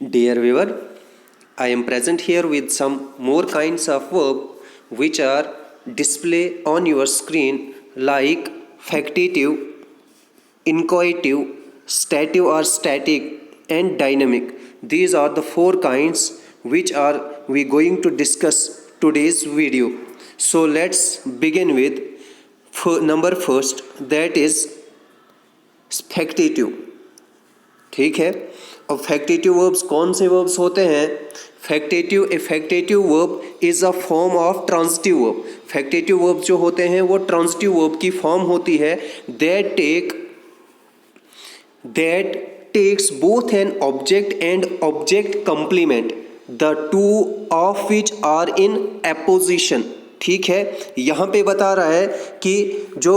Dear viewer, I am present here with some more kinds of verb which are display on your screen like factitive, incoitive, stative or static and dynamic. These are the four kinds which are we going to discuss today's video. So let's begin with number first, that is factitive. ठीक है, अब फैक्टेटिव verbs कौन से verbs होते हैं? Factitive verb is a form of transitive verb. Factitive verb जो होते हैं वो ट्रांजिटिव वर्ब की फॉर्म होती है that takes both an object and object complement the two of which are in apposition. ठीक है, यहाँ पे बता रहा है कि जो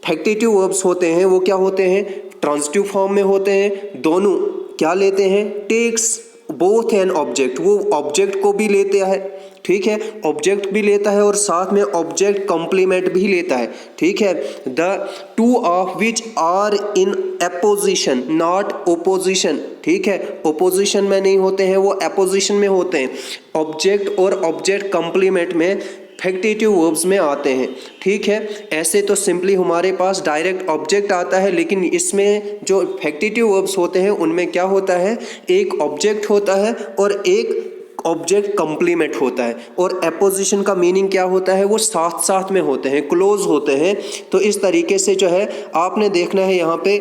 फैक्टेटिव वर्ब्स होते हैं वो क्या होते हैं? ट्रांजिटिव फॉर्म में होते हैं. दोनों क्या लेते हैं? टेक्स बोथ एन ऑब्जेक्ट, वो ऑब्जेक्ट को भी लेता है. ठीक है, ऑब्जेक्ट भी लेता है और साथ में ऑब्जेक्ट कंप्लीमेंट भी लेता है. ठीक है, the two of which are in apposition not opposition. ठीक है, ओपोजिशन में नहीं होते हैं, वो अपोजिशन में होते हैं. ऑब्जेक्ट और ऑब्जेक्ट कंप्लीमेंट में फैक्टेटिव वर्ब्स में आते हैं. ठीक है, ऐसे तो सिंपली हमारे पास डायरेक्ट ऑब्जेक्ट आता है, लेकिन इसमें जो फैक्टेटिव वर्ब्स होते हैं उनमें क्या होता है? एक ऑब्जेक्ट होता है और एक ऑब्जेक्ट कंप्लीमेंट होता है. और अपोजिशन का मीनिंग क्या होता है? वो साथ साथ में होते हैं, क्लोज होते हैं. तो इस तरीके से जो है आपने देखना है यहाँ पे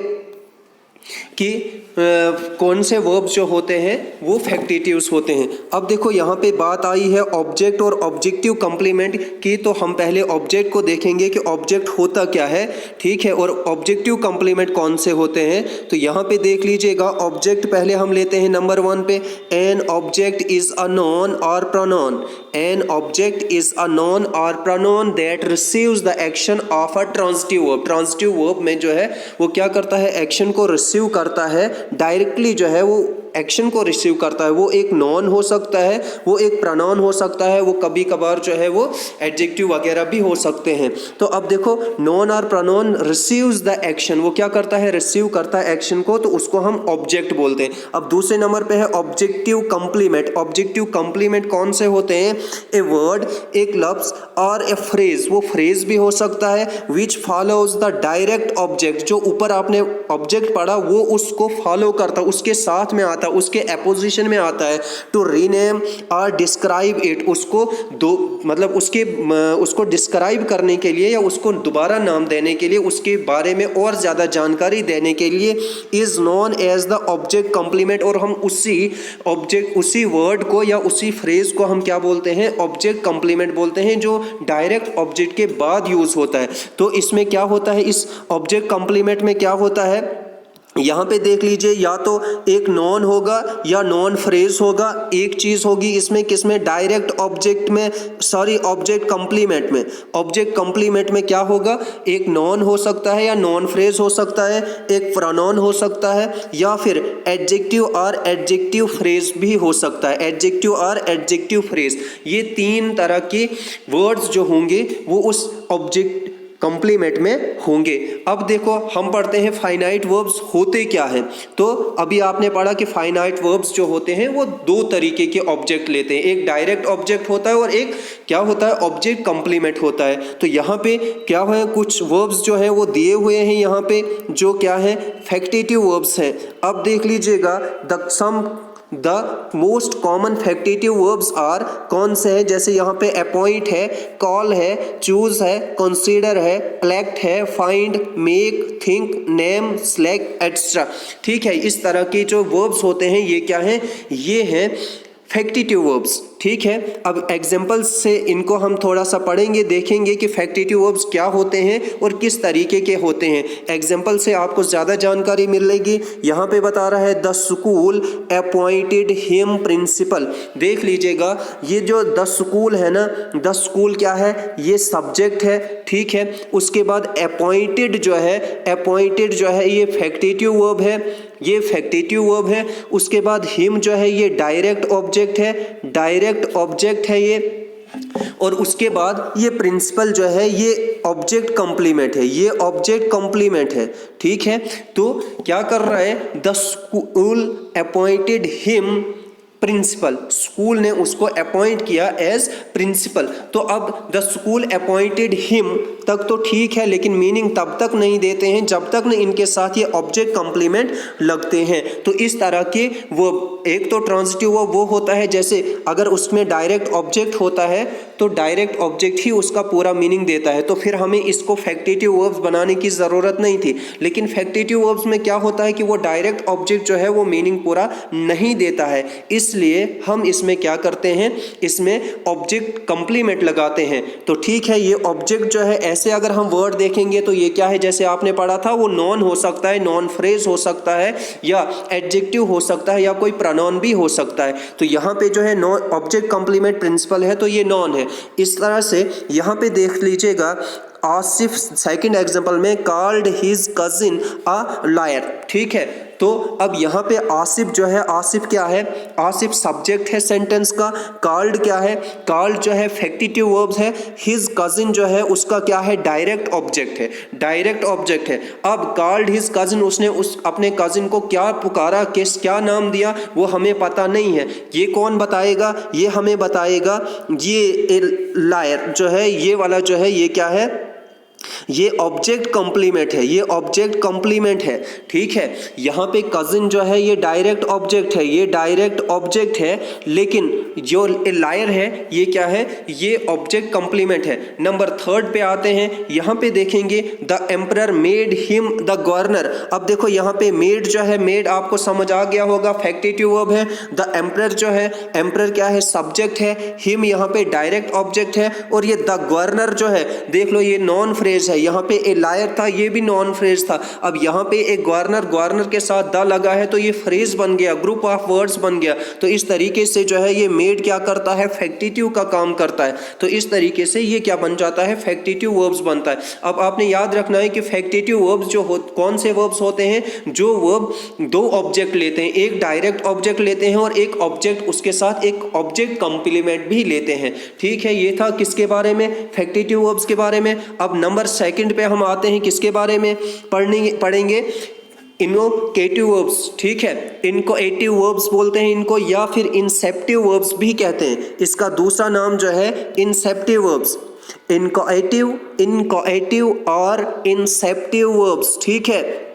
कि कौन से वर्ब्स जो होते हैं वो फैक्टेटिव्स होते हैं. अब देखो यहाँ पे बात आई है ऑब्जेक्ट और ऑब्जेक्टिव कंप्लीमेंट की, तो हम पहले ऑब्जेक्ट को देखेंगे कि ऑब्जेक्ट होता क्या है. ठीक है, और ऑब्जेक्टिव कंप्लीमेंट कौन से होते हैं. तो यहाँ पे देख लीजिएगा, ऑब्जेक्ट पहले हम लेते हैं नंबर 1 पे. An object is a noun or pronoun. An object is a noun or pronoun that receives the action of a transitive verb. Transitive verb में जो है वो क्या करता है? एक्शन को रिसीव करता है, डायरेक्टली जो है वो एक्शन को रिसीव करता है. वो एक नॉन हो सकता है, वो एक प्रोनाउन हो सकता है, वो कभी कभार जो है वो एडजेक्टिव वगैरह भी हो सकते हैं. तो अब देखो, non or pronoun receives the action, वो क्या करता है? रिसीव करता है एक्शन को, तो उसको हम ऑब्जेक्ट बोलते हैं. अब दूसरे नंबर पे है ऑब्जेक्टिव कंप्लीमेंट. ऑब्जेक्टिव कंप्लीमेंट कौन से होते हैं? ए वर्ड, एक लफ्ज और ए फ्रेज, वो फ्रेज भी हो सकता है, विच फॉलोज द डायरेक्ट ऑब्जेक्ट. जो ऊपर आपने ऑब्जेक्ट पढ़ा वो उसको फॉलो करता, उसके साथ में आता, उसके अपोजिशन में आता है. टू रीनेम और डिस्क्राइब इट, उसको मतलब उसको डिस्क्राइब करने के लिए या उसको दोबारा नाम देने के लिए, उसके बारे में और ज़्यादा जानकारी देने के लिए is known as the object complement. और हम उसी वर्ड को या उसी फ्रेज को हम क्या बोलते हैं? ऑब्जेक्ट कंप्लीमेंट बोलते हैं, जो डायरेक्ट ऑब्जेक्ट के बाद यूज होता है. तो इसमें क्या होता है? इस ऑब्जेक्ट कंप्लीमेंट में क्या होता है? यहाँ पे देख लीजिए, या तो एक नॉन होगा या नॉन फ्रेज होगा. एक चीज़ होगी इसमें, किसमें? डायरेक्ट ऑब्जेक्ट में, सॉरी ऑब्जेक्ट कंप्लीमेंट में. ऑब्जेक्ट कंप्लीमेंट में क्या होगा? एक नॉन हो सकता है या नॉन फ्रेज हो सकता है, एक प्रोनाउन हो सकता है, या फिर एडजेक्टिव और एडजेक्टिव फ्रेज भी हो सकता है. एडजेक्टिव और एडजेक्टिव फ्रेज, ये 3 तरह के वर्ड्स जो होंगे वो उस ऑब्जेक्ट कंप्लीमेंट में होंगे. अब देखो, हम पढ़ते हैं फाइनाइट वर्ब्स होते क्या हैं. तो अभी आपने पढ़ा कि फाइनाइट वर्ब्स जो होते हैं वो 2 तरीके के ऑब्जेक्ट लेते हैं. एक डायरेक्ट ऑब्जेक्ट होता है और एक क्या होता है? ऑब्जेक्ट कंप्लीमेंट होता है. तो यहाँ पे क्या है? कुछ वर्ब्स जो है वो दिए हुए हैं यहाँ पे, जो क्या है? फैक्टेटिव वर्ब्स हैं. अब देख लीजिएगा, the most common factitive verbs are, कौन से हैं? जैसे यहाँ पे अपॉइंट है, कॉल है, चूज है, कंसीडर है, कलेक्ट है, find, make, think, name, select, etcetera. ठीक है, इस तरह के जो वर्ब्स होते हैं ये क्या हैं? ये हैं फैक्टेटिव वर्ब्स. ठीक है, अब एग्जाम्पल्स से इनको हम थोड़ा सा पढ़ेंगे, देखेंगे कि फैक्टेटिव वर्ब्स क्या होते हैं और किस तरीके के होते हैं. एग्जाम्पल से आपको ज़्यादा जानकारी मिलेगी. यहाँ पे बता रहा है the school appointed him principal. देख लीजिएगा, ये जो द स्कूल है ना, द स्कूल क्या है? ये सब्जेक्ट है. ठीक है, उसके बाद अपॉइंटेड जो है ये फैक्टेटिव वर्ब है, ये फैक्टेटिव वर्ब है. उसके बाद हिम जो है ये डायरेक्ट ऑब्जेक्ट है ये. और उसके बाद ये प्रिंसिपल जो है ये ऑब्जेक्ट कंप्लीमेंट है, ये ऑब्जेक्ट कंप्लीमेंट है, ठीक है। तो क्या कर रहा है, the school appointed him principal, school ने उसको अपॉइंट किया एज प्रिंसिपल। तो अब द स्कूल अपॉइंटेड हिम तक तो ठीक है, लेकिन मीनिंग तब तक नहीं देते हैं जब तक न इनके साथ ये ऑब्जेक्ट कंप्लीमेंट लगते हैं। तो इस तरह के वो एक तो ट्रांजिटिव वो होता है, जैसे अगर उसमें डायरेक्ट ऑब्जेक्ट होता है तो डायरेक्ट ऑब्जेक्ट ही उसका पूरा मीनिंग देता है, तो फिर हमें इसको फैक्टिटिव वर्ब्स बनाने की ज़रूरत नहीं थी। लेकिन फैक्टिटिव वर्ब्स में क्या होता है कि वो डायरेक्ट ऑब्जेक्ट जो है वो मीनिंग पूरा नहीं देता है, इसलिए हम इसमें क्या करते हैं, इसमें ऑब्जेक्ट कंप्लीमेंट लगाते हैं। तो ठीक है, ये ऑब्जेक्ट जो है ऐसे अगर हम वर्ड देखेंगे तो ये क्या है, जैसे आपने पढ़ा था वो नॉन हो सकता है, नॉन फ्रेज हो सकता है, या एडजेक्टिव हो सकता है, या कोई प्रोनाउन भी हो सकता है। तो यहाँ पे जो है नॉन ऑब्जेक्ट कंप्लीमेंट प्रिंसिपल है तो ये नॉन है। इस तरह से यहाँ पे देख लीजिएगा, आसिफ सेकंड एग्जांपल में called his cousin a liar, ठीक है। तो अब यहाँ पे आसिफ जो है, आसिफ क्या है, आसिफ सब्जेक्ट है सेंटेंस का, कॉल्ड क्या है, कॉल्ड जो है फैक्टिटिव वर्ब्स है, हिज कजिन जो है उसका क्या है, डायरेक्ट ऑब्जेक्ट है, डायरेक्ट ऑब्जेक्ट है। अब कॉल्ड हिज कजिन, उसने उस अपने कजिन को क्या पुकारा, किस क्या नाम दिया वो हमें पता नहीं है, ये कौन बताएगा, ये हमें बताएगा ये लायर जो है, ये वाला जो है ये क्या है, ये ऑब्जेक्ट कंप्लीमेंट है, ये ऑब्जेक्ट कंप्लीमेंट है, ठीक है। यहाँ पे कजिन जो है ये डायरेक्ट ऑब्जेक्ट है, ये डायरेक्ट ऑब्जेक्ट है, लेकिन जो लायर है ये क्या है, ये ऑब्जेक्ट कंप्लीमेंट है। नंबर थर्ड पे आते हैं, यहाँ पे देखेंगे the emperor made him the governor. अब देखो यहाँ पे मेड जो है, मेड आपको समझ आ गया होगा फैक्टिटिव वर्ब है, द एम्परर जो है, एम्परर क्या है, सब्जेक्ट है, हिम यहाँ पे डायरेक्ट ऑब्जेक्ट है, और ये द गवर्नर जो है देख लो ये नॉन फ्रेज है। यहाँ पे ए लायर था, ये भी नॉन फ्रेज था। अब यहाँ पे एक गवर्नर, गवर्नर के साथ द लगा है तो ये फ्रेज बन गया, ग्रुप ऑफ वर्ड्स बन गया। तो इस तरीके से जो है ये मेड क्या करता है, फैक्टिटिव का काम करता है। तो इस तरीके से ये क्या बन जाता है, फैक्टिटिव वर्ब्स बनता है। अब आपने याद रखना है कि फैक्टिटिव वर्ब्स जो कौन से वर्ब्स होते हैं, जो वर्ब दो ऑब्जेक्ट लेते हैं, एक डायरेक्ट ऑब्जेक्ट लेते हैं और एक ऑब्जेक्ट उसके साथ एक ऑब्जेक्ट कंप्लीमेंट भी लेते हैं, ठीक है। ये था किसके बारे में, फैक्टिटिव वर्ब्स के बारे में। अब नंबर सेकंड पे हम आते हैं, किसके बारे में पढ़ेंगे, इनोकेटिव वर्ब्स, ठीक है। इनकोएटिव वर्ब्स बोलते हैं इनको, या फिर इंसेप्टिव वर्ब्स भी कहते हैं। इसका दूसरा नाम जो है इंसेप्टिव वर्ब्स, इनकोएटिव और इंसेप्टिव वर्ब्स, ठीक है।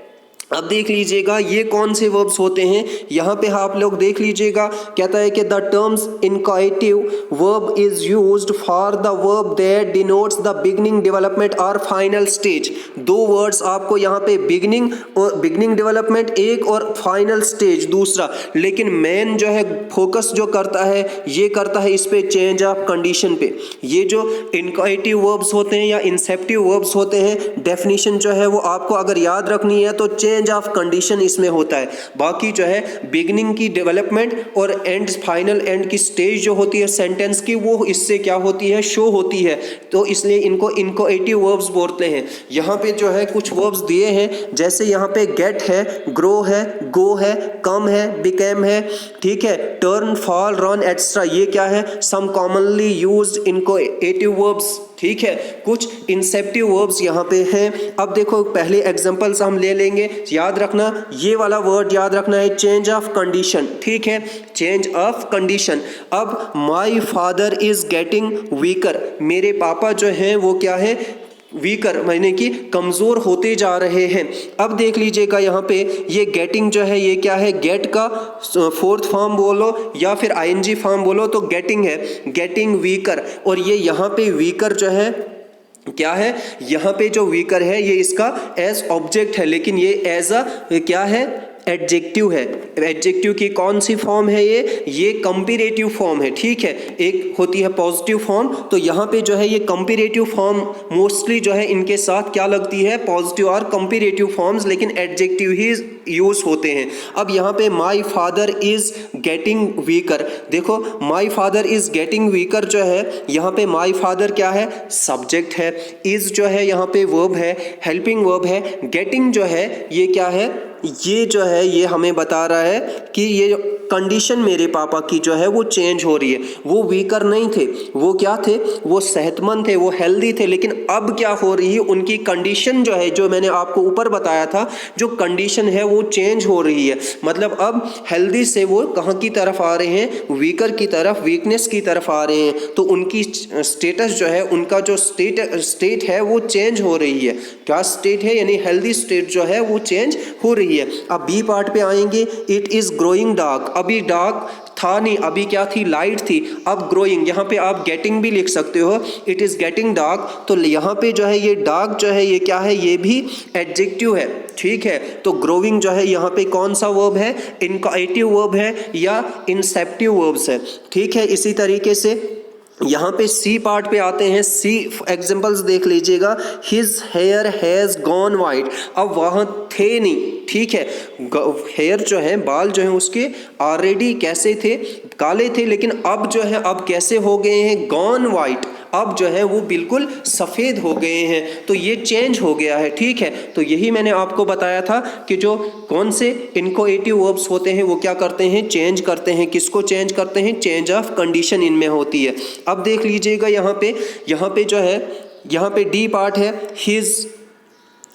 अब देख लीजिएगा ये कौन से वर्ब्स होते हैं, यहाँ पे आप लोग देख लीजिएगा, कहता है कि the terms inchoative verb is used for the verb that denotes the beginning development or final stage. दो वर्ड्स आपको यहाँ पे बिगनिंग और बिगनिंग डेवलपमेंट एक और फाइनल स्टेज दूसरा, लेकिन मेन जो है फोकस जो करता है ये करता है इस पे चेंज ऑफ कंडीशन पे। ये जो इनकोएटिव वर्ब्स होते हैं या इंसेप्टिव वर्ब्स होते हैं, डेफिनेशन जो है वो आपको अगर याद रखनी है तो चेंज ऑफ कंडीशन इसमें होता है। बाकी जो है बिगनिंग की डेवलपमेंट और एंड फाइनल एंड की स्टेज जो होती है सेंटेंस की, वो इससे क्या होती है, शो होती है। तो इसलिए इनको इनकोएटिव वर्ब्स बोलते हैं। यहाँ पे जो है कुछ वर्ब्स दिए हैं, जैसे यहाँ पे गेट है, ग्रो है, गो है, कम है, बिकेम है, ठीक है, टर्न, फॉल, रन एटसेट्रा, ये क्या है, सम कॉमनली यूज्ड इनकोएटिव वर्ब्स, ठीक है। कुछ इंसेप्टिव वर्ब्स यहाँ पे हैं। अब देखो पहले एग्जांपल्स हम ले लेंगे, याद रखना ये वाला वर्ड याद रखना है, चेंज ऑफ कंडीशन, ठीक है, चेंज ऑफ कंडीशन। अब my father is getting weaker, मेरे पापा जो हैं वो क्या है, वीकर, मायने कि कमज़ोर होते जा रहे हैं। अब देख लीजिएगा यहाँ पे ये गेटिंग जो है ये क्या है, गेट का फोर्थ फॉर्म बोलो या फिर आईएनजी फॉर्म बोलो तो गेटिंग है, गेटिंग वीकर। और ये यहाँ पे वीकर जो है क्या है, यहाँ पे जो वीकर है ये इसका एज ऑब्जेक्ट है, लेकिन ये एज अ क्या है, एडजेक्टिव है। एडजेक्टिव की कौन सी फॉर्म है, ये कंपैरेटिव फॉर्म है, ठीक है। एक होती है पॉजिटिव फॉर्म, तो यहाँ पे जो है ये कंपैरेटिव फॉर्म मोस्टली जो है इनके साथ क्या लगती है, पॉजिटिव और कंपैरेटिव फॉर्म्स, लेकिन एडजेक्टिव ही यूज होते हैं। अब यहाँ पे my father is getting weaker, देखो my father is getting weaker जो है, यहाँ पे माय फादर क्या है, सब्जेक्ट है, इज जो है यहाँ पे वर्ब है, हेल्पिंग वर्ब है, गेटिंग जो है ये क्या है, ये जो है ये हमें बता रहा है कि ये कंडीशन मेरे पापा की जो है वो चेंज हो रही है। वो वीकर नहीं थे, वो क्या थे, वो सेहतमंद थे, वो हेल्दी थे, लेकिन अब क्या हो रही है, उनकी कंडीशन जो है, जो मैंने आपको ऊपर बताया था, जो कंडीशन है वो चेंज हो रही है। मतलब अब हेल्दी से वो कहाँ की तरफ आ रहे हैं, वीकर की तरफ, वीकनेस की तरफ आ रहे हैं। तो उनकी स्टेटस जो है, उनका जो स्टेट है वो चेंज हो रही है। क्या स्टेट है, यानी हेल्दी स्टेट जो है वो चेंज हो रही है। अब बी पार्ट पे आएंगे, इट इज ग्रोइंग डार्क। अभी डार्क था नहीं, अभी क्या थी, लाइट थी। अब ग्रोइंग, यहाँ पे आप गेटिंग भी लिख सकते हो, इट इज गेटिंग डार्क। तो यहाँ पे जो है ये डार्क जो है ये क्या है, ये भी एडजेक्टिव है, ठीक है। तो ग्रोइंग जो है यहाँ पे कौन सा वर्ब है, इनकाटिव वर्ब है या इंसेप्टिव वर्ब्स है, ठीक है। इसी तरीके से यहाँ पे सी पार्ट पे आते हैं। सी एग्जांपल्स देख लीजिएगा, his hair has gone white. अब वहाँ थे नहीं, ठीक है, हेयर जो है, बाल जो है उसके ऑलरेडी कैसे थे, काले थे, लेकिन अब जो है अब कैसे हो गए हैं, गॉन वाइट। अब जो है वो बिल्कुल सफ़ेद हो गए हैं। तो ये चेंज हो गया है, ठीक है। तो यही मैंने आपको बताया था कि जो कौन से इनकोएटिव वर्ब्स होते हैं वो क्या करते हैं, चेंज करते हैं। किसको चेंज करते हैं, चेंज ऑफ कंडीशन इनमें होती है। अब देख लीजिएगा यहाँ पे जो है, यहाँ पे डी पार्ट है,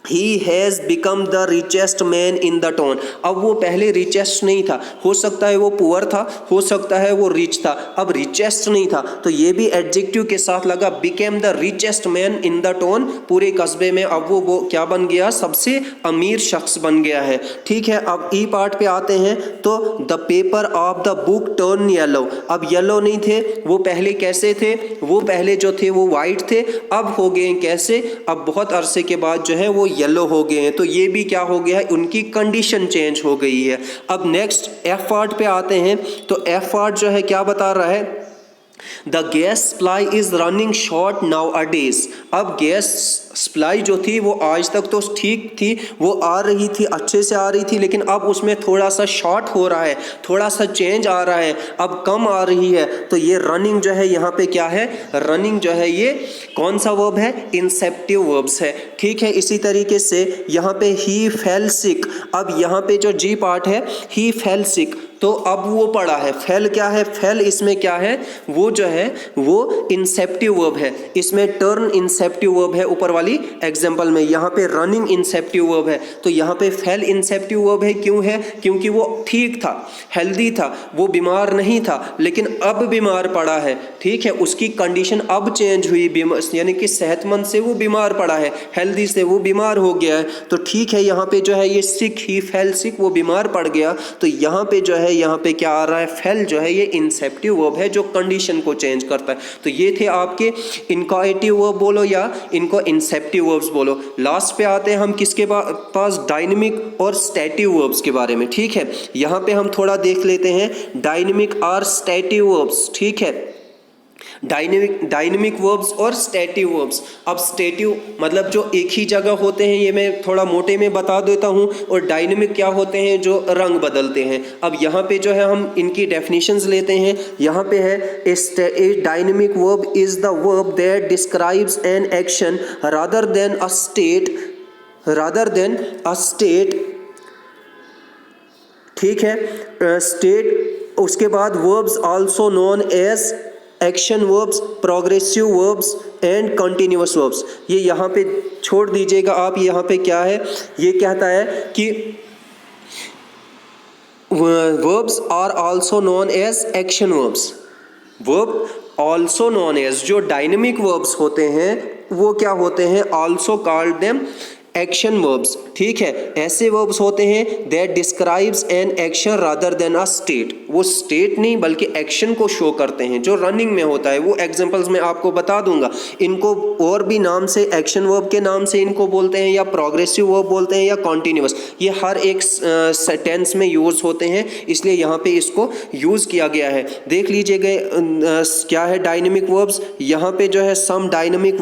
he has become the richest man in the town. अब वो पहले रिचेस्ट नहीं था, हो सकता है वो पुअर था, हो सकता है वो रिच था, अब रिचेस्ट नहीं था, तो ये भी एडजेक्टिव के साथ लगा, became the richest man in the town. पूरे कस्बे में अब वो क्या बन गया, सबसे अमीर शख्स बन गया है, ठीक है। अब ई पार्ट पे आते हैं, तो the paper of the book turn yellow. अब येलो नहीं थे, वो पहले कैसे थे, वो पहले जो थे वो वाइट थे, अब हो गए कैसे, अब बहुत अरसे के बाद जो है वो येलो हो गए हैं। तो ये भी क्या हो गया है, उनकी कंडीशन चेंज हो गई है। अब नेक्स्ट एफ पार्ट पे आते हैं, तो एफ पार्ट जो है क्या बता रहा है, the gas supply is running short now a days. अब गैस सप्लाई जो थी वो आज तक तो ठीक थी, वो आ रही थी, अच्छे से आ रही थी, लेकिन अब उसमें थोड़ा सा शॉर्ट हो रहा है, थोड़ा सा चेंज आ रहा है, अब कम आ रही है। तो ये रनिंग जो है यहाँ पे क्या है, रनिंग जो है ये कौन सा वर्ब है, इंसेप्टिव वर्ब्स है, ठीक है। इसी तरीके से यहाँ पे ही फेल सिक। अब यहाँ पे जो जी पार्ट है, ही फेल सिक, तो अब वो पड़ा है, फेल क्या है, फेल इसमें क्या है, वो जो है वो इंसेप्टिव वर्ब है, इसमें टर्न इंसेप्टिव वर्ब है ऊपर वाली एग्जांपल में। यहाँ पे रनिंग इंसेप्टिव वर्ब है, तो यहाँ पे फेल इंसेप्टिव वर्ब है। क्यों है, क्योंकि वो ठीक था, हेल्दी था, वो बीमार नहीं था, लेकिन अब बीमार पड़ा है, ठीक है। उसकी कंडीशन अब चेंज हुई, यानी कि सेहतमंद से वो बीमार पड़ा है, हेल्दी से वो बीमार हो गया है। तो ठीक है, यहाँ पे जो है ये सिक, ही फेल सिक, वो बीमार पड़ गया। तो यहाँ पे जो है, यहाँ पे क्या आ रहा है, फेल जो है ये इंसेप्टिव वर्ब है जो कंडीशन को चेंज करता है। तो ये थे आपके इनकाटिव वर्ब बोलो या इनको इंसेप्टिव वर्ब्स बोलो। लास्ट पे आते हैं हम किसके पास, डायनेमिक और स्टैटिव वर्ब्स के बारे में, ठीक है। यहाँ पे हम थोड़ा देख लेते हैं डायनेमिक और स्टैटिव वर्ब्स, ठीक है। डायनेमिक वर्ब्स और स्टैटिव वर्ब्स। अब स्टैटिव मतलब जो एक ही जगह होते हैं, ये मैं थोड़ा मोटे में बता देता हूँ, और डायनेमिक क्या होते हैं, जो रंग बदलते हैं। अब यहाँ पे जो है हम इनकी डेफिनेशंस लेते हैं। यहाँ पे है, a dynamic verb is the verb that describes an action rather than a state, ठीक है। स्टेट, उसके बाद verbs also known as action verbs, progressive verbs and continuous verbs. ये यहाँ पे छोड़ दीजिएगा आप, यहाँ पे क्या है, ये कहता है कि verbs are also known as action verbs. Verb also known as, जो डायनेमिक वर्ब्स होते हैं वो क्या होते हैं, also called them action verbs, ठीक है। ऐसे वर्ब्स होते हैं that describes an action rather than a state, वो स्टेट नहीं बल्कि एक्शन को शो करते हैं जो रनिंग में होता है। वो एग्जांपल्स मैं आपको बता दूंगा। इनको और भी नाम से, एक्शन वर्ब के नाम से इनको बोलते हैं, या प्रोग्रेसिव वर्ब बोलते हैं, या कॉन्टिन्यूअस। ये हर एक टेंस में यूज होते हैं, इसलिए यहाँ पे इसको यूज किया गया है। देख लीजिएगा क्या है डायनेमिक वर्ब्स। यहाँ पे जो है सम डायनेमिक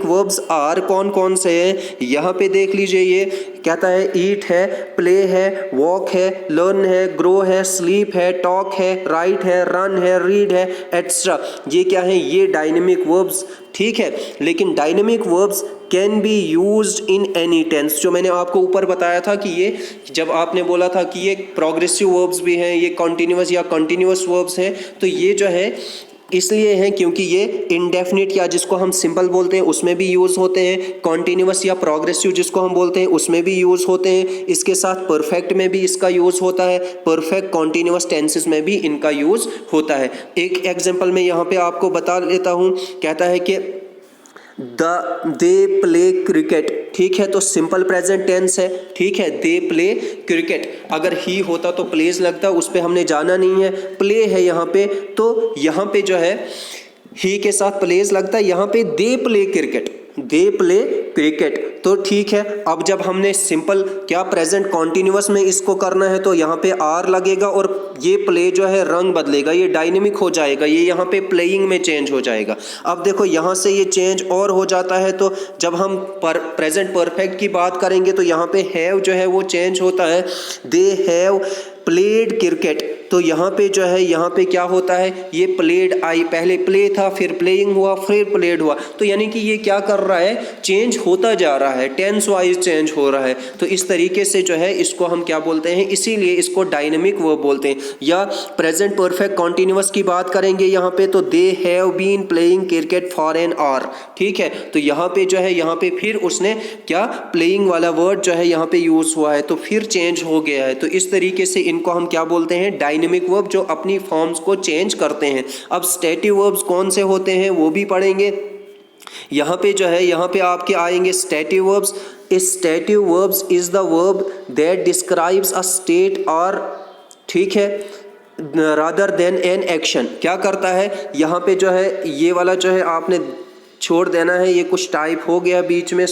वर्ब्स आर कौन कौन से हैं, यहाँ पे देख लीजिए। ये कहता है ईट है, प्ले है, वॉक है, लर्न है, ग्रो है, स्लीप है, टॉक है, राइट है, रन है, रीड है, एट्सेट्रा। ये क्या है, ये डायनेमिक वर्ब्स, ठीक है। लेकिन dynamic verbs can be used in any tense. जो मैंने आपको ऊपर बताया था कि ये जब आपने बोला था कि ये प्रोग्रेसिव वर्ब्स भी हैं, ये कॉन्टिन्यूअस या कॉन्टिन्यूअस वर्ब्स हैं, तो ये जो है इसलिए हैं क्योंकि ये इंडेफिनिट या जिसको हम सिंपल बोलते हैं उसमें भी यूज़ होते हैं, कॉन्टिन्यूअस या प्रोग्रेसिव जिसको हम बोलते हैं उसमें भी यूज़ होते हैं, इसके साथ परफेक्ट में भी इसका यूज़ होता है, परफेक्ट कॉन्टिन्यूअस टेंसेस में भी इनका यूज़ होता है। एक एग्जांपल मैं यहाँ पे आपको बता लेता हूँ, कहता है कि दे प्ले क्रिकेट, ठीक है, तो सिंपल प्रेजेंट टेंस है, ठीक है, दे प्ले क्रिकेट। अगर ही होता तो प्लेज लगता, उस पर हमने जाना नहीं है, प्ले है यहाँ पे, तो यहाँ पे जो है ही के साथ प्लेज लगता है, यहाँ पे they play cricket, they play cricket. तो ठीक है, अब जब हमने सिंपल क्या प्रेजेंट कॉन्टिन्यूअस में इसको करना है तो यहाँ पे आर लगेगा और ये प्ले जो है रंग बदलेगा, ये डायनेमिक हो जाएगा, ये यहाँ पे प्लेइंग में चेंज हो जाएगा। अब देखो यहाँ से ये चेंज और हो जाता है, तो जब हम प्रेजेंट परफेक्ट की बात करेंगे तो यहाँ पे हैव जो है वो चेंज होता है, दे हैव प्लेड क्रिकेट। तो यहाँ पे जो है यहाँ पे क्या होता है, ये प्लेड आई, पहले प्ले था, फिर प्लेइंग हुआ, फिर प्लेड हुआ, तो यानी कि ये क्या कर रहा है, चेंज होता जा रहा है, टेंस वाइज चेंज हो रहा है। तो इस तरीके से जो है इसको हम क्या बोलते हैं, इसीलिए इसको डायनेमिक वर्ब बोलते हैं। या प्रेजेंट परफेक्ट कॉन्टिन्यूअस की बात करेंगे यहाँ पे, तो they have been playing cricket for an hour, ठीक है, तो यहाँ पे जो है यहाँ पे फिर उसने क्या प्लेइंग वाला वर्ड जो है यहाँ पे यूज हुआ है, तो फिर चेंज हो गया है। तो इस तरीके से इनको हम क्या बोलते हैं, डायनेमिक वर्ब, जो अपनी फॉर्म्स को चेंज करते हैं। अब स्टैटिव वर्ब्स कौन से होते हैं वो भी पढ़ेंगे। यहाँ पे जो है यहाँ पे आपके आएंगे स्टैटिव verbs. स्टैटिव verbs is the verb that describes a state और, ठीक है, रादर देन एन एक्शन। क्या करता है, यहाँ पे जो है ये वाला जो है आपने छोड़ देना है, ये कुछ टाइप हो गया बीच में,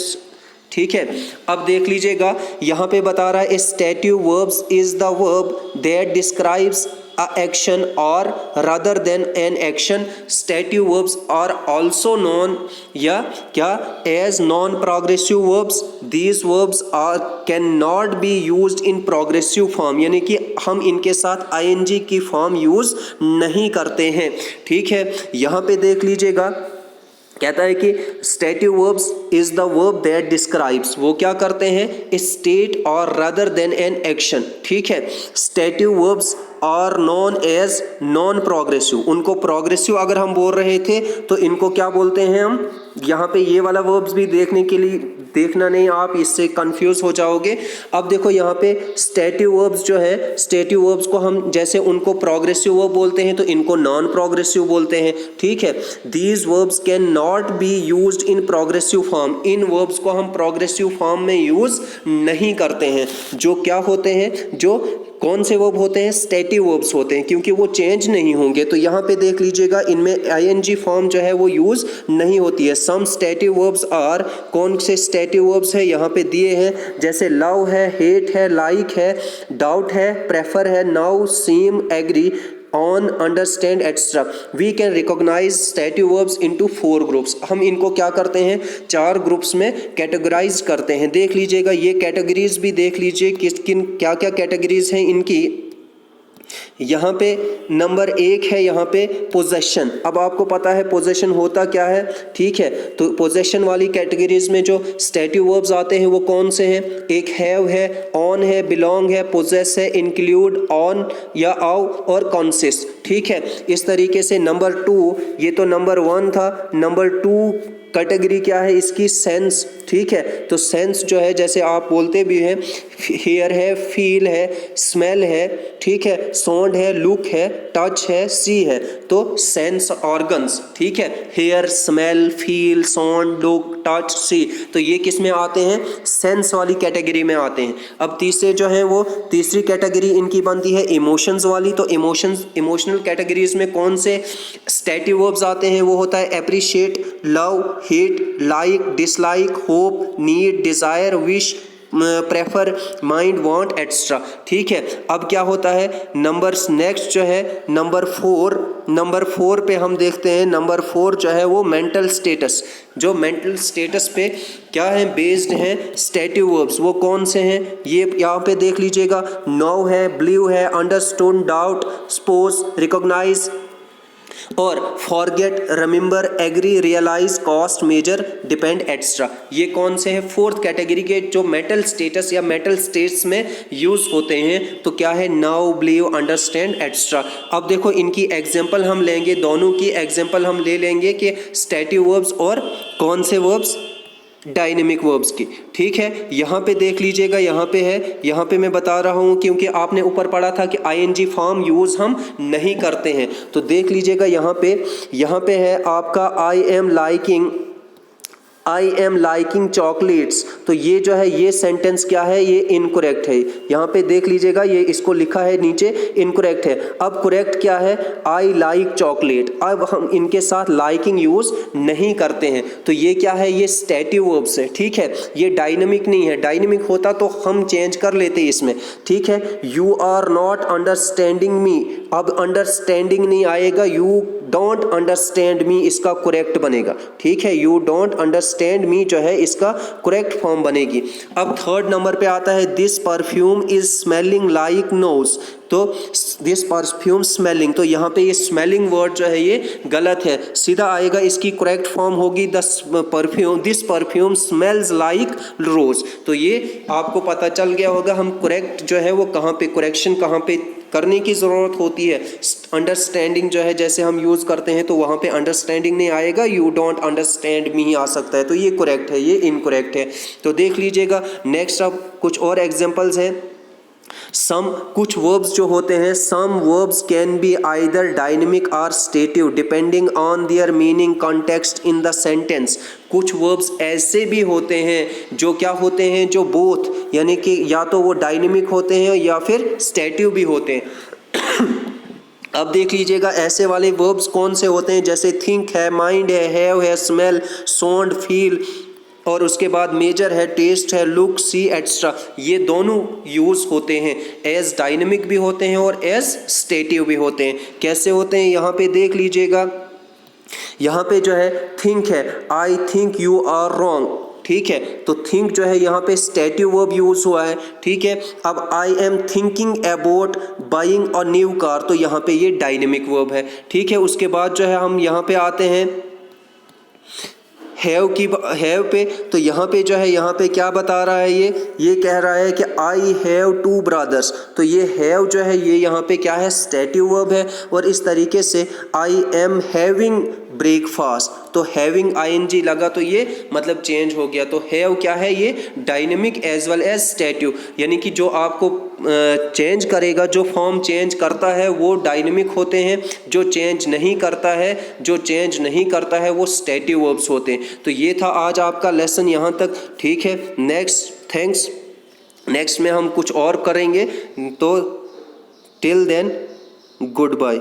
ठीक है। अब देख लीजिएगा यहाँ पे बता रहा है stative verbs is the verb that describes a action or rather than an action. Stative verbs are also known या क्या as non progressive verbs. These verbs are can not be used in progressive form, यानी कि हम इनके साथ ING की form use नहीं करते हैं, ठीक है। यहाँ पे देख लीजिएगा कहता है कि स्टैटिव verbs is the verb that describes, वो क्या करते हैं, स्टेट और रादर देन एन एक्शन, ठीक है। Stative verbs are known as non progressive, उनको प्रोग्रेसिव अगर हम बोल रहे थे तो इनको क्या बोलते हैं हम, यहाँ पे ये वाला वर्ब्स भी देखने के लिए देखना नहीं, आप इससे कंफ्यूज हो जाओगे। अब देखो यहाँ पे स्टैटिव वर्ब्स जो है, स्टैटिव वर्ब्स को हम जैसे उनको प्रोग्रेसिव वर्ब बोलते हैं तो इनको नॉन प्रोग्रेसिव बोलते हैं, ठीक है। These verbs can not be used in progressive form, in verbs को हम प्रोग्रेसिव फॉर्म में यूज नहीं करते हैं। जो क्या होते हैं, जो कौन से वर्ब होते हैं, स्टैटिव वर्ब्स होते हैं, क्योंकि वो चेंज नहीं होंगे। तो यहाँ पे देख लीजिएगा इनमें आईएनजी फॉर्म जो है वो यूज नहीं होती है। सम स्टैटिव वर्ब्स आर, कौन से स्टैटिव वर्ब्स है यहाँ पे दिए हैं, जैसे लव है, हेट है, लाइक है, डाउट है, प्रेफर है, know, seem, agree, on, understand, etc. We can recognize stative verbs into 4 groups. हम इनको क्या करते हैं, 4 ग्रुप्स में कैटेगराइज करते हैं। देख लीजिएगा ये कैटेगरीज भी देख लीजिए किस किन क्या क्या कैटेगरीज हैं इनकी। यहाँ पे नंबर 1 है यहाँ पे पोजेशन। अब आपको पता है पोजेशन होता क्या है, ठीक है। तो पोजेशन वाली कैटेगरीज में जो स्टैटिव वर्ब्स आते हैं वो कौन से हैं, एक हैव है, ऑन है, बिलोंग है, पोजेस है, इंक्लूड, ऑन या आउ और कॉन्सिस्ट, ठीक है। इस तरीके से नंबर 2, ये तो नंबर 1 था, नंबर 2 कैटेगरी क्या है इसकी, सेंस, ठीक है। तो सेंस जो है जैसे आप बोलते भी हैं, हेयर है, फील है, स्मेल है, ठीक है, साउंड है, लुक है, टच है, सी है, तो सेंस ऑर्गन्स, ठीक है। Hear, smell, feel, sound, look, touch, see, तो ये किस में आते हैं, सेंस वाली कैटेगरी में आते हैं। अब तीसरे जो है वो तीसरी कैटेगरी इनकी बनती है इमोशंस वाली। तो इमोशनल कैटेगरीज में कौन से स्टैटिव वर्ब्स आते हैं, वो होता है appreciate, love, hate, like, dislike, hope, need, desire, wish, prefer, mind, want, etcetera, ठीक है। अब क्या होता है, नंबर्स नेक्स्ट जो है नंबर 4 पे हम देखते हैं। नंबर 4 जो है वो मेंटल स्टेटस, जो मेंटल स्टेटस पे क्या है बेस्ड है स्टैटिव वर्ब्स, वो कौन से हैं, ये यहाँ पे देख लीजिएगा। नो है, ब्लीव है, अंडरस्टूड, डाउट, सपोज, रिकॉग्नाइज, और forget, remember, agree, realise, cost, measure, depend, extra. ये कौन से हैं? फोर्थ कैटेगरी के जो मेटल स्टेटस या मेटल स्टेट्स में यूज होते हैं। तो क्या है? Know, believe, understand, extra. अब देखो इनकी एग्जांपल हम लेंगे, दोनों की एग्जांपल हम ले लेंगे कि स्टैटिक वर्ब्स और कौन से वर्ब्स? डायनेमिक वर्ब्स की। ठीक है, यहाँ पे देख लीजिएगा, यहाँ पे है, यहाँ पे मैं बता रहा हूँ क्योंकि आपने ऊपर पढ़ा था कि आईएनजी फॉर्म यूज हम नहीं करते हैं। तो देख लीजिएगा यहाँ पे है आपका आई एम लाइकिंग चॉकलेट्स। तो ये जो है ये सेंटेंस क्या है? ये इनकरेक्ट है। यहाँ पे देख लीजिएगा, ये इसको लिखा है नीचे इनकरेक्ट है। अब करेक्ट क्या है? I like chocolate. अब हम इनके साथ लाइकिंग यूज नहीं करते हैं, तो ये क्या है? ये स्टैटिक वर्ब्स है। ठीक है, ये डायनेमिक नहीं है। डायनेमिक होता तो हम चेंज कर लेते इसमें। ठीक है, you are not understanding me. अब अंडरस्टैंडिंग नहीं आएगा, यू डोंट अंडरस्टैंड मी इसका करेक्ट बनेगा। ठीक है, यू डोंट अंडरस्टैंड मी जो है इसका करेक्ट फॉर्म बनेगी। अब थर्ड नंबर पे आता है this perfume is smelling like nose. तो दिस परफ्यूम स्मेलिंग, तो यहाँ पे ये स्मेलिंग वर्ड जो है ये गलत है, सीधा आएगा इसकी करेक्ट फॉर्म होगी दिस परफ्यूम स्मेल्स लाइक रोज। तो ये आपको पता चल गया होगा हम करेक्ट जो है वो कहाँ पे, करेक्शन कहाँ पे करने की ज़रूरत होती है। अंडरस्टैंडिंग जो है जैसे हम यूज़ करते हैं तो वहाँ पे अंडरस्टैंडिंग नहीं आएगा, यू डोंट अंडरस्टैंड मी आ सकता है। तो ये करेक्ट है, ये इनकरेक्ट है। तो देख लीजिएगा नेक्स्ट। अब कुछ और एग्जांपल्स हैं। कुछ वर्ब्स जो होते हैं, some verbs can be either dynamic or stative depending on their meaning context in the sentence. कुछ वर्ब्स ऐसे भी होते हैं जो क्या होते हैं? जो बोथ, यानी कि या तो वो डायनेमिक होते हैं या फिर स्टेटिव भी होते हैं। अब देख लीजिएगा ऐसे वाले वर्ब्स कौन से होते हैं, जैसे थिंक है, माइंड है, हैव है, स्मेल, साउंड, फील, और उसके बाद मेजर है, टेस्ट है, लुक, सी, एक्स्ट्रा। ये दोनों यूज होते हैं, एज डायनेमिक भी होते हैं और एज स्टेटिव भी होते हैं। कैसे होते हैं? यहाँ पे देख लीजिएगा, यहाँ पे जो है थिंक है, I think you are wrong. ठीक है, तो थिंक जो है यहाँ पे स्टैटिव वर्ब यूज हुआ है। ठीक है, अब I am thinking about buying a new car, तो यहाँ पे ये डायनेमिक वर्ब है। ठीक है, उसके बाद जो है हम यहाँ पे आते हैं हैव पे। तो यहाँ पे जो है, यहाँ पे क्या बता रहा है? ये कह रहा है कि आई हैव 2 ब्रदर्स। तो ये हैव जो है ये यहाँ पे क्या है? स्टैटिव वर्ब है। और इस तरीके से आई एम हैविंग ब्रेकफास्ट, तो हैविंग आईएनजी लगा तो ये मतलब चेंज हो गया। तो हैव क्या है? ये dynamic as well as stative, यानी कि जो आपको चेंज करेगा, जो फॉर्म चेंज करता है वो डायनेमिक होते हैं, जो चेंज नहीं करता है वो स्टैटिव वर्ब्स होते हैं। तो ये था आज आपका लेसन यहाँ तक। ठीक है, नेक्स्ट में हम कुछ और करेंगे। तो टिल देन गुड बाय।